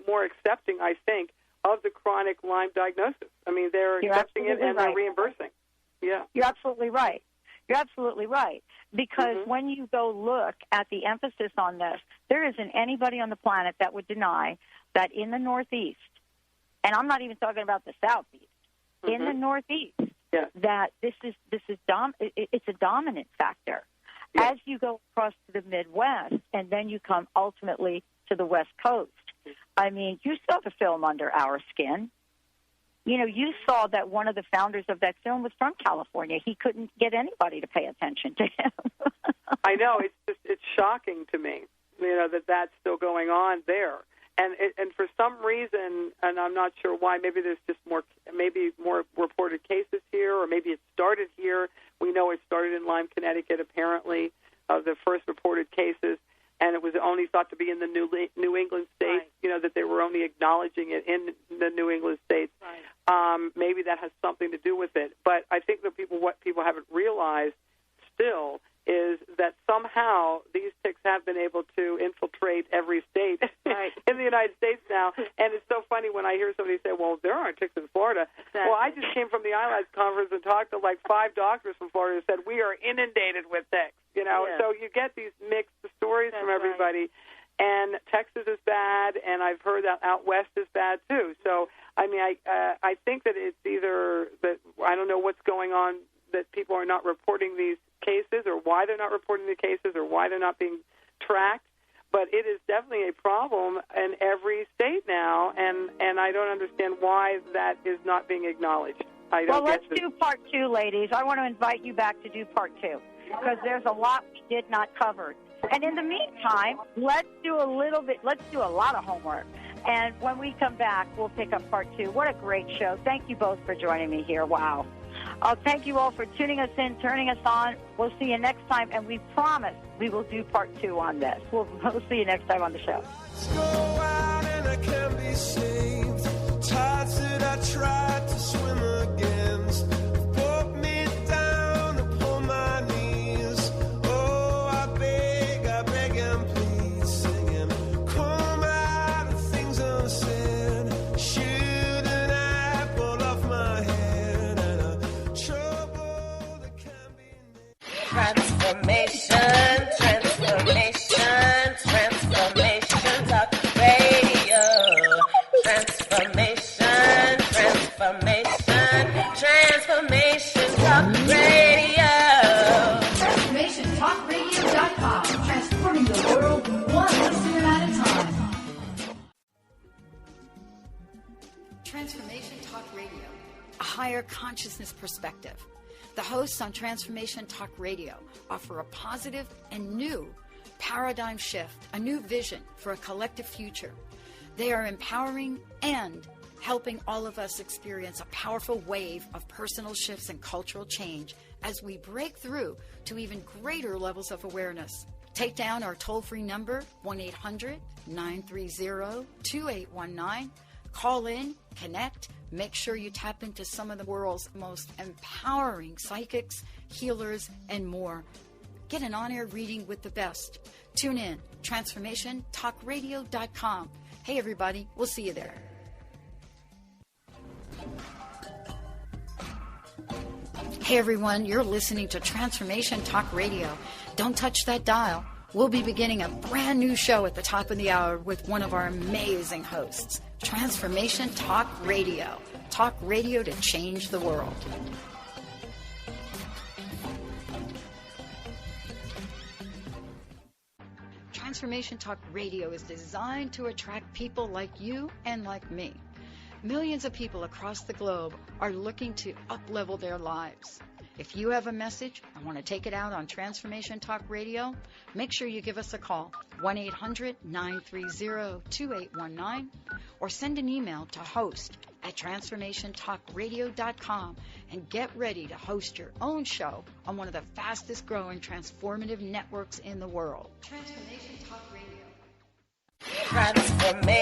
Speaker 5: more accepting, I think, of the chronic Lyme diagnosis. I mean, they're accepting it and they're reimbursing. Yeah.
Speaker 3: You're absolutely right. You're absolutely right. Because when you go look at the emphasis on this, there isn't anybody on the planet that would deny that in the Northeast, and I'm not even talking about the Southeast, in the Northeast, that it's a dominant factor.
Speaker 5: Yeah.
Speaker 3: As you go across to the Midwest, and then you come ultimately to the West Coast, I mean, you saw the film Under Our Skin. You know, you saw that one of the founders of that film was from California. He couldn't get anybody to pay attention to him.
Speaker 5: I know. It's shocking to me, you know, that that's still going on there. And for some reason, and I'm not sure why, maybe there's just more reported cases here, or maybe it started here. We know it started in Lyme, Connecticut, apparently, the first reported cases, and it was only thought to be in the New England states, you know, that they were only acknowledging it in the New England states. Maybe that has something to do with it. But I think that what people haven't realized still is that somehow these ticks have been able to infiltrate every state in the United States now. And it's so funny when I hear somebody say, well, there aren't ticks in Florida. Florida.
Speaker 6: Exactly.
Speaker 5: Well, I just came from the eyelash conference and talked to like 5 doctors from Florida who said we are inundated with ticks. You know, so you get these mixed stories from everybody. Right. And Texas is bad, and I've heard that out west is bad too. So, I mean, I think that it's either that I don't know what's going on, that people are not reporting these cases, or why they're not reporting the cases, or why they're not being tracked. But it is definitely a problem in every state now, and I don't understand why that is not being acknowledged.
Speaker 3: Well, let's do part 2, ladies. I want to invite you back to do part 2 because there's a lot we did not cover. And in the meantime, let's do a lot of homework. And when we come back, we'll pick up part 2. What a great show. Thank you both for joining me here. Wow. Thank you all for tuning us in, turning us on. We'll see you next time, and we promise we will do part 2 on this. We'll see you next time on the show.
Speaker 15: Let's go out and I can be saved. Tides that I tried to swim against brought me down upon my knees. Oh, I beg and please, singing, come out of things unsaid. Shoot an apple off my head and a trouble that can be made.
Speaker 16: Transformation, talk radio. Transformation, talk radio.
Speaker 2: TransformationTalkRadio.com, transforming the world one listener at a time. Transformation Talk Radio, a higher consciousness perspective. The hosts on Transformation Talk Radio offer a positive and new paradigm shift, a new vision for a collective future. They are empowering and helping all of us experience a powerful wave of personal shifts and cultural change as we break through to even greater levels of awareness. Take down our toll-free number, 1-800-930-2819. Call in, connect, make sure you tap into some of the world's most empowering psychics, healers, and more. Get an on-air reading with the best. Tune in, TransformationTalkRadio.com. Hey, everybody, we'll see you there. Hey, everyone, you're listening to Transformation Talk Radio. Don't touch that dial. We'll be beginning a brand new show at the top of the hour with one of our amazing hosts. Transformation Talk Radio. Talk radio to change the world. Transformation Talk Radio is designed to attract people like you and like me. Millions of people across the globe are looking to up-level their lives. If you have a message and want to take it out on Transformation Talk Radio, make sure you give us a call, 1-800-930-2819, or send an email to host@transformationtalkradio.com and get ready to host your own show on one of the fastest growing transformative networks in the world. Transformation Talk Radio.
Speaker 16: Transformation.